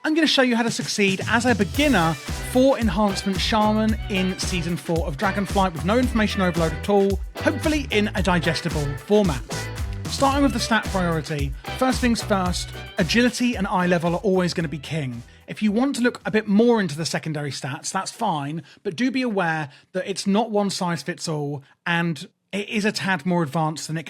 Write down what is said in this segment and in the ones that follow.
I'm going to show you how to succeed as a beginner for Enhancement Shaman in Season 4 of Dragonflight with no information overload at all, hopefully in a digestible format. Starting with the stat priority, first things first, agility and eye level are always going to be king. If you want to look a bit more into the secondary stats, that's fine, but do be aware that it's not one size fits all, and it is a tad more advanced than it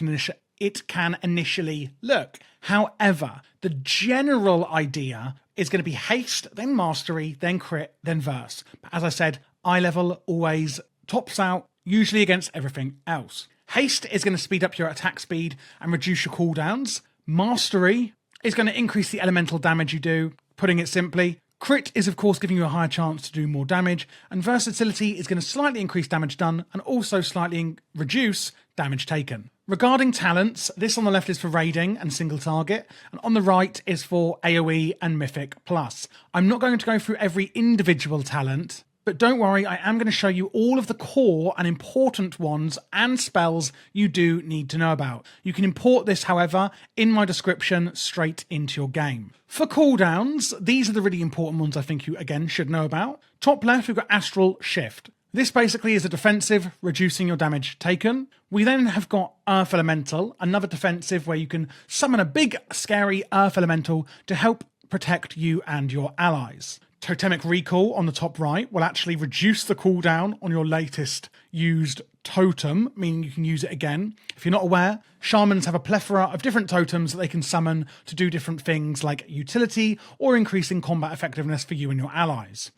can initially look. However, the general idea is going to be haste, then mastery, then crit, then verse. But as I said, eye level always tops out, usually against everything else. Haste is going to speed up your attack speed and reduce your cooldowns. Mastery is going to increase the elemental damage you do, putting it simply. Crit is of course giving you a higher chance to do more damage, and versatility is going to slightly increase damage done and also slightly reduce damage taken. Regarding talents, this on the left is for raiding and single target, and on the right is for AoE and Mythic plus. I'm not going to go through every individual talent, but don't worry, I am going to show you all of the core and important ones and spells you do need to know about. You can import this, however, in my description straight into your game. For cooldowns, these are the really important ones I think you, again, should know about. Top left, we've got Astral Shift. This basically is a defensive, reducing your damage taken. We then have got Earth Elemental, another defensive where you can summon a big, scary Earth Elemental to help protect you and your allies. Totemic Recall on the top right will actually reduce the cooldown on your latest used totem, meaning you can use it again. If you're not aware, shamans have a plethora of different totems that they can summon to do different things like utility or increasing combat effectiveness for you and your allies.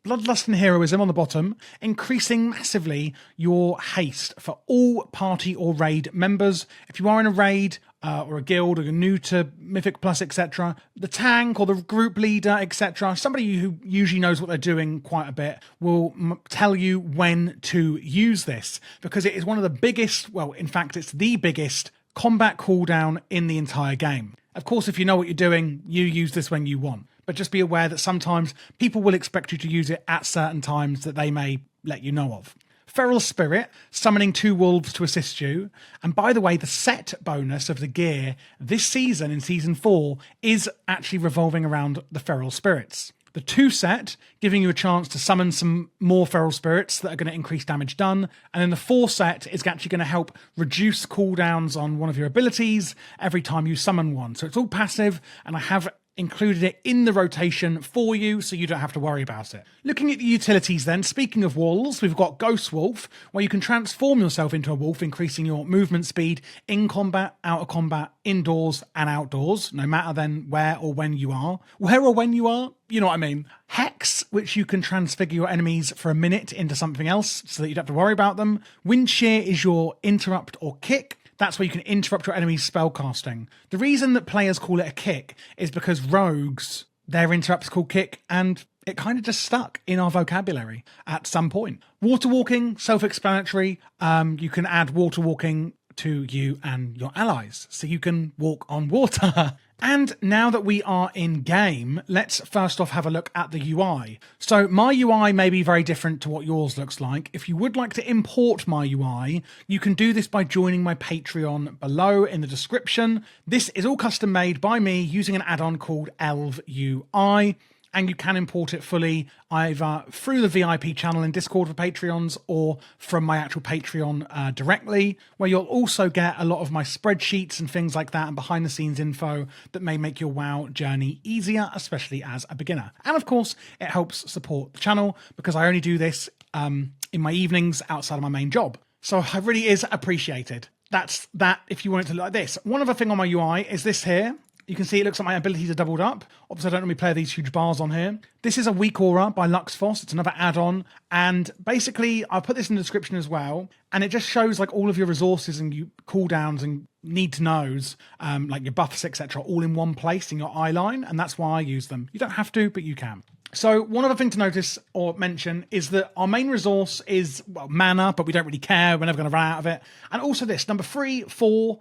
Bloodlust and Heroism on the bottom, increasing massively your haste for all party or raid members. If you are in a raid or a guild or you're new to Mythic Plus, etc., the tank or the group leader, etc., somebody who usually knows what they're doing quite a bit will tell you when to use this, because it is one of the biggest, well, in fact, it's the biggest combat cooldown in the entire game. Of course, if you know what you're doing, you use this when you want. But just be aware that sometimes people will expect you to use it at certain times that they may let you know of. Feral Spirit, summoning 2 wolves to assist you. And by the way, the set bonus of the gear this season in Season 4 is actually revolving around the Feral Spirits. The 2 set, giving you a chance to summon some more Feral Spirits that are going to increase damage done. And then the 4 set is actually going to help reduce cooldowns on one of your abilities every time you summon one. So it's all passive, and I have included it in the rotation for you so you don't have to worry about it. Looking at the utilities then, speaking of wolves, we've got Ghost Wolf, where you can transform yourself into a wolf, increasing your movement speed in combat, out of combat, indoors and outdoors, no matter then where or when you are. Where or when you are, you know what I mean. Hex, which you can transfigure your enemies for a minute into something else so that you don't have to worry about them. Wind Shear is your interrupt or kick. That's where you can interrupt your enemy's spellcasting. The reason that players call it a kick is because rogues, their interrupt's called kick, and it kind of just stuck in our vocabulary at some point. Water walking, self-explanatory. You can add water walking to you and your allies, so you can walk on water. And now that we are in game, let's first off have a look at the UI. So my UI may be very different to what yours looks like. If you would like to import my UI, you can do this by joining my Patreon below in the description. This is all custom made by me using an add-on called Elv UI. And you can import it fully either through the VIP channel in Discord for Patreons or from my actual Patreon directly, where you'll also get a lot of my spreadsheets and things like that and behind the scenes info that may make your WoW journey easier, especially as a beginner. And of course, it helps support the channel because I only do this in my evenings outside of my main job. So it really is appreciated. That's that if you want it to look like this. One other thing on my UI is this here. You can see it looks like my abilities are doubled up. Obviously, I don't normally play these huge bars on here. This is a Weak Aura by Luxfos. It's another add-on. And basically, I'll put this in the description as well. And it just shows like all of your resources and you cooldowns and need-to-knows, like your buffs, etc., all in one place in your eye line. And that's why I use them. You don't have to, but you can. So one other thing to notice or mention is that our main resource is, well, mana, but we don't really care. We're never going to run out of it. And also this, number 3, 4,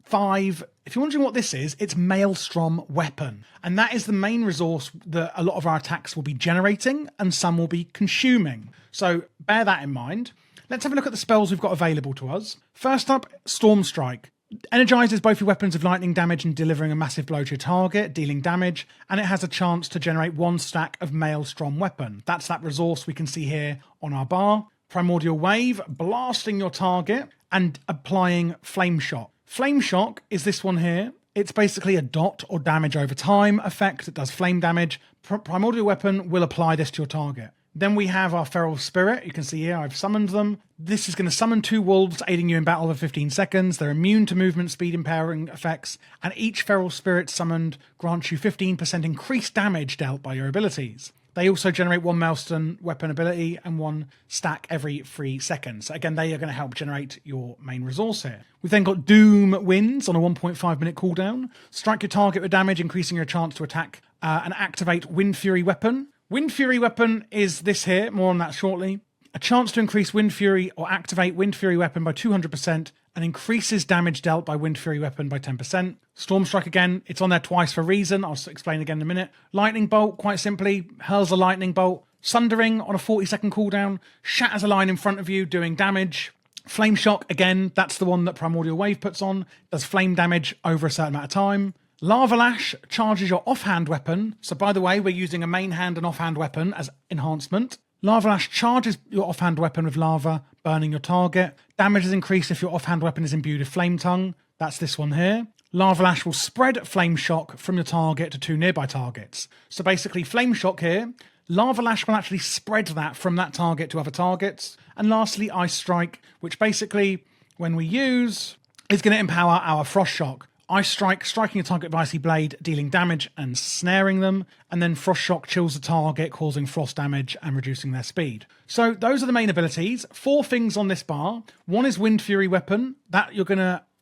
5, if you're wondering what this is, it's Maelstrom Weapon. And that is the main resource that a lot of our attacks will be generating and some will be consuming. So bear that in mind. Let's have a look at the spells we've got available to us. First up, Storm Strike. Energizes both your weapons with lightning damage and delivering a massive blow to your target, dealing damage, and it has a chance to generate 1 stack of Maelstrom weapon. That's that resource we can see here on our bar. Primordial Wave, blasting your target and applying Flame Shock. Flame Shock is this one here. It's basically a dot or damage over time effect that does flame damage. Primordial Weapon will apply this to your target. Then we have our Feral Spirit. You can see here I've summoned them. This is going to summon 2 wolves, aiding you in battle for 15 seconds. They're immune to movement speed impairing effects, and each Feral Spirit summoned grants you 15% increased damage dealt by your abilities. They also generate 1 Maelstrom weapon ability and 1 stack every 3 seconds. So again, they are going to help generate your main resource here. We've then got Doom Winds on a 1.5 minute cooldown. Strike your target with damage, increasing your chance to attack and activate Wind Fury weapon. Wind Fury weapon is this here, more on that shortly. A chance to increase Wind Fury or activate Wind Fury weapon by 200% and increases damage dealt by Wind Fury weapon by 10%. Storm Strike again, it's on there twice for a reason. I'll explain again in a minute. Lightning Bolt, quite simply, hurls a lightning bolt. Sundering on a 40-second cooldown, shatters a line in front of you, doing damage. Flame Shock, again, that's the one that Primordial Wave puts on, does flame damage over a certain amount of time. Lava Lash charges your offhand weapon. So by the way, we're using a main hand and offhand weapon as enhancement. Lava Lash charges your offhand weapon with lava, burning your target. Damage is increased if your offhand weapon is imbued with Flame Tongue. That's this one here. Lava Lash will spread Flame Shock from your target to 2 nearby targets. So basically, Flame Shock here, Lava Lash will actually spread that from that target to other targets. And lastly, Ice Strike, which basically, when we use, is going to empower our Frost Shock. Ice Strike, striking a target with Icy Blade, dealing damage and snaring them, and then Frost Shock chills the target, causing frost damage and reducing their speed. So those are the main abilities. 4 things on this bar. One is Wind Fury Weapon. That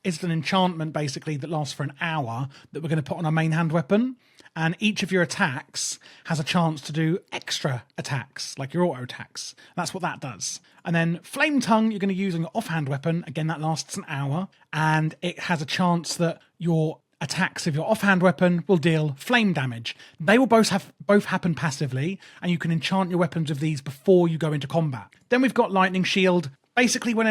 is an enchantment basically that lasts for an hour that we're going to put on our main hand weapon. And each of your attacks has a chance to do extra attacks, like your auto attacks. That's what that does. And then Flame Tongue, you're going to use on your offhand weapon. Again, that lasts an hour. And it has a chance that your attacks of your offhand weapon will deal flame damage. They will both happen passively, and you can enchant your weapons with these before you go into combat. Then we've got Lightning Shield. Basically, when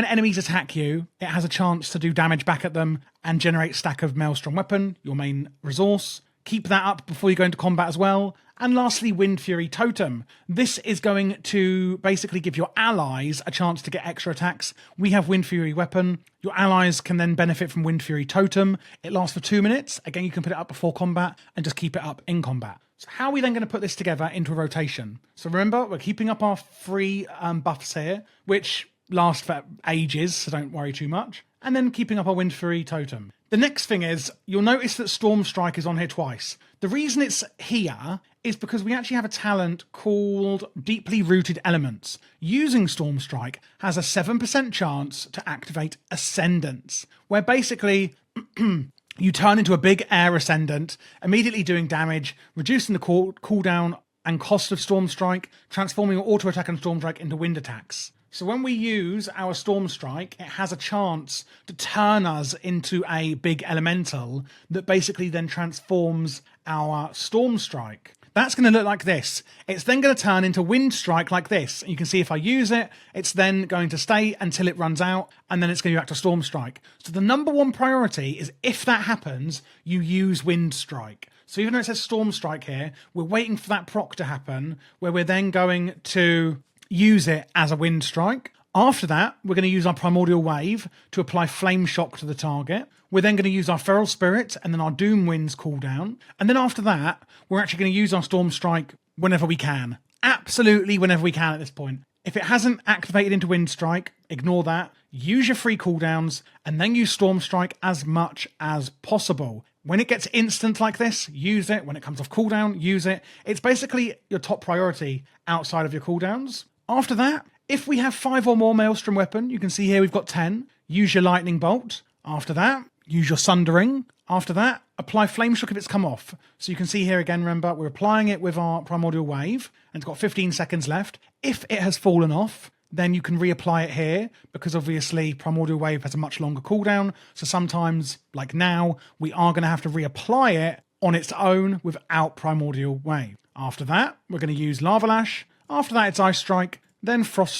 enemies attack you, it has a chance to do damage back at them and generate stack of Maelstrom weapon, your main resource. Keep that up before you go into combat as well. And lastly, Wind Fury Totem. This is going to basically give your allies a chance to get extra attacks. We have Wind Fury Weapon. Your allies can then benefit from Wind Fury Totem. It lasts for 2 minutes. Again, you can put it up before combat and just keep it up in combat. So how are we then going to put this together into a rotation? So remember, we're keeping up our 3 buffs here, which last for ages, so don't worry too much. And then keeping up our Wind Fury Totem. The next thing is, you'll notice that Storm Strike is on here twice. The reason it's here is because we actually have a talent called Deeply Rooted Elements. Using Storm Strike has a 7% chance to activate Ascendance, where basically you turn into a big air ascendant, immediately doing damage, reducing the cooldown and cost of Storm Strike, transforming your auto attack and Storm Strike into wind attacks. So when we use our Storm Strike, it has a chance to turn us into a big elemental that basically then transforms our Storm Strike. That's going to look like this. It's then going to turn into Wind Strike like this. You can see if I use it, it's then going to stay until it runs out, and then it's going to go back to Storm Strike. So the number one priority is, if that happens, you use Wind Strike. So even though it says Storm Strike here, we're waiting for that proc to happen, where we're then going to use it as a Wind Strike. After that, we're going to use our Primordial Wave to apply Flame Shock to the target. We're then going to use our Feral Spirit and then our Doom Winds cooldown. And then after that, we're actually going to use our Storm Strike whenever we can. Absolutely whenever we can at this point. If it hasn't activated into Wind Strike, ignore that. Use your free cooldowns and then use Storm Strike as much as possible. When it gets instant like this, use it. When it comes off cooldown, use it. It's basically your top priority outside of your cooldowns. After that, if we have 5 or more Maelstrom weapon, you can see here we've got 10. Use your Lightning Bolt. After that, use your Sundering. After that, apply Flame Shock if it's come off. So you can see here again, remember, we're applying it with our Primordial Wave, and it's got 15 seconds left. If it has fallen off, then you can reapply it here, because obviously Primordial Wave has a much longer cooldown. So sometimes, like now, we are going to have to reapply it on its own without Primordial Wave. After that, we're going to use Lava Lash. After that, it's Ice Strike, then Frost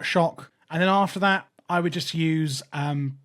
Shock, and then after that, I would just use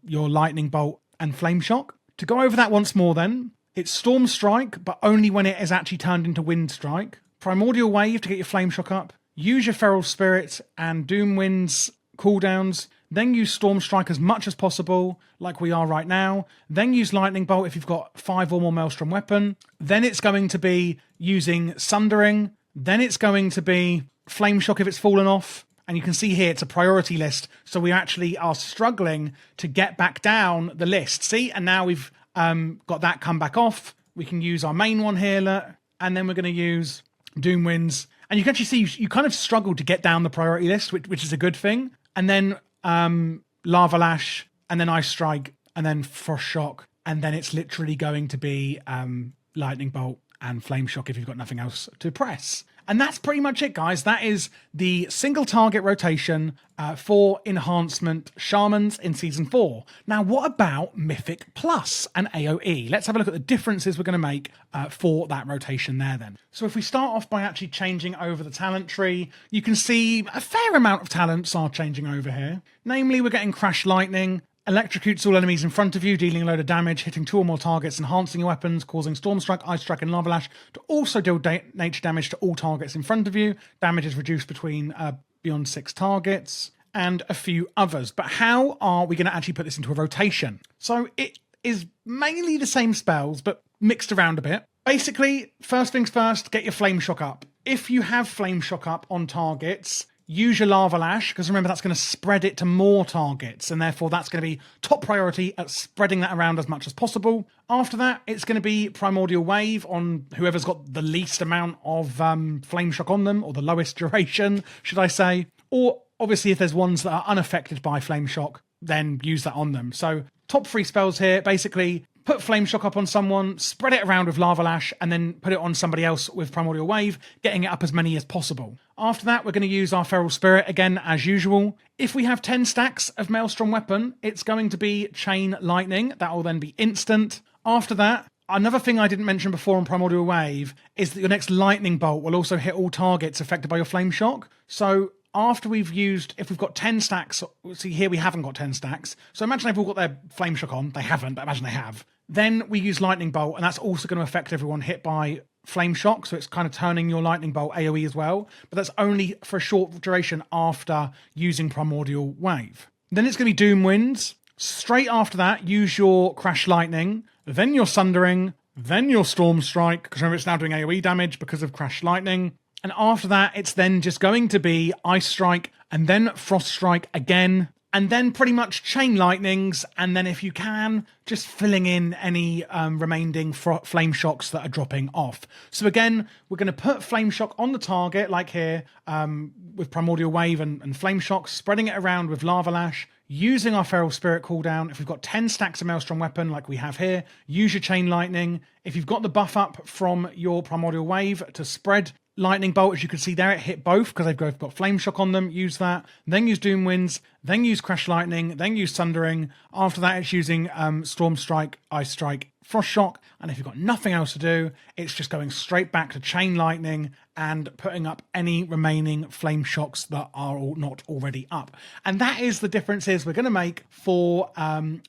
your Lightning Bolt and Flame Shock. To go over that once more then, it's Storm Strike, but only when it is actually turned into Wind Strike. Primordial Wave to get your Flame Shock up. Use your Feral Spirit and Doom Wind's cooldowns. Then use Storm Strike as much as possible, like we are right now. Then use Lightning Bolt if you've got 5 or more Maelstrom Weapon. Then it's going to be using Sundering. Then it's going to be Flame Shock if it's fallen off. And you can see here it's a priority list, so we actually are struggling to get back down the list. See, and now we've got that come back off. We can use our main one here, look, and then we're going to use Doom Winds. And you can actually see you kind of struggle to get down the priority list, which is a good thing. And then Lava Lash, and then Ice Strike, and then Frost Shock, and then it's literally going to be Lightning Bolt and Flame Shock if you've got nothing else to press. And that's pretty much it, guys. That is the single target rotation for Enhancement Shamans in Season 4. Now, what about Mythic Plus and AoE? Let's have a look at the differences we're going to make for that rotation there then. So if we start off by actually changing over the talent tree, you can see a fair amount of talents are changing over here. Namely, we're getting Crash Lightning, electrocutes all enemies in front of you, dealing a load of damage, hitting 2 or more targets, enhancing your weapons, causing Storm Strike, Ice Strike, and Lava Lash to also deal nature damage to all targets in front of you. Damage is reduced between beyond 6 targets, and a few others. But how are we going to actually put this into a rotation? So it is mainly the same spells, but mixed around a bit. Basically, first things first, get your Flame Shock up. If you have Flame Shock up on targets, use your Lava Lash, because remember that's going to spread it to more targets, and therefore that's going to be top priority at spreading that around as much as possible. After that, it's going to be Primordial Wave on whoever's got the least amount of Flame Shock on them, or the lowest duration, should I say. Or obviously if there's ones that are unaffected by Flame Shock, then use that on them. So top 3 spells here, basically put Flame Shock up on someone, spread it around with Lava Lash, and then put it on somebody else with Primordial Wave, getting it up as many as possible. After that, we're going to use our Feral Spirit again, as usual. If we have 10 stacks of Maelstrom Weapon, it's going to be Chain Lightning. That will then be instant. After that, another thing I didn't mention before on Primordial Wave is that your next Lightning Bolt will also hit all targets affected by your Flame Shock. So after we've used, if we've got 10 stacks, see here we haven't got 10 stacks. So imagine they've all got their Flame Shock on. They haven't, but imagine they have. Then we use Lightning Bolt, and that's also going to affect everyone hit by Flame Shock, so it's kind of turning your Lightning Bolt AoE as well, but that's only for a short duration after using Primordial Wave. Then it's going to be Doom Winds. Straight after that, use your Crash Lightning, then your Sundering, then your Storm Strike, because remember it's now doing AoE damage because of Crash Lightning, and after that it's then just going to be Ice Strike, and then Frost Strike again, and then pretty much Chain Lightnings, and then if you can, just filling in any remaining Flame Shocks that are dropping off. So again, we're going to put Flame Shock on the target, like here, with Primordial Wave and Flame Shock, spreading it around with Lava Lash, using our Feral Spirit cooldown. If we've got 10 stacks of Maelstrom Weapon, like we have here, use your Chain Lightning. If you've got the buff up from your Primordial Wave to spread Lightning Bolt, as you can see there, it hit both because they've both got Flame Shock on them. Use that. Then use Doom Winds. Then use Crash Lightning. Then use Sundering. After that, it's using Storm Strike, Ice Strike, Frost Shock. And if you've got nothing else to do, it's just going straight back to Chain Lightning and putting up any remaining Flame Shocks that are not already up. And that is the differences we're going to make for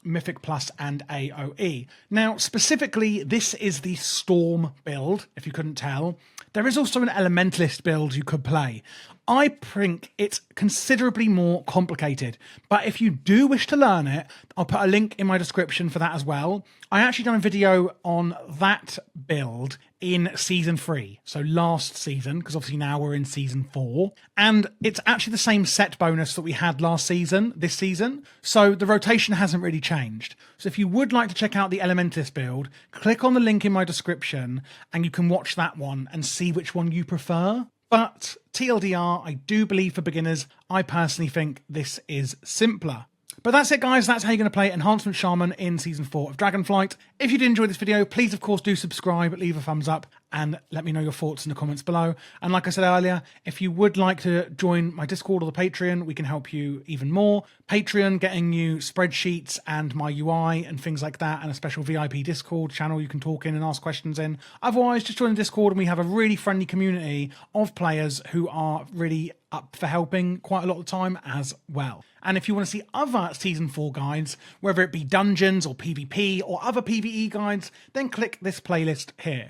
Mythic Plus and AoE. Now, specifically, this is the Storm build, if you couldn't tell. There is also an Elementalist build you could play. I think it's considerably more complicated, but if you do wish to learn it, I'll put a link in my description for that as well. I actually done a video on that build in Season 3, so last season, because obviously now we're in Season 4, and it's actually the same set bonus that we had last season, this season, so the rotation hasn't really changed. So if you would like to check out the Elementalist build, click on the link in my description, and you can watch that one and see which one you prefer. But TLDR, I do believe for beginners, I personally think this is simpler. But that's it, guys. That's how you're going to play Enhancement Shaman in Season 4 of Dragonflight. If you did enjoy this video, please, of course, do subscribe, leave a thumbs up, and let me know your thoughts in the comments below. And like I said earlier, if you would like to join my Discord or the Patreon, we can help you even more. Patreon, getting you spreadsheets and my UI and things like that, and a special VIP Discord channel you can talk in and ask questions in. Otherwise, just join the Discord, and we have a really friendly community of players who are really up for helping quite a lot of the time as well. And if you want to see other Season 4 guides, whether it be dungeons or PvP or other PvE guides, then click this playlist here.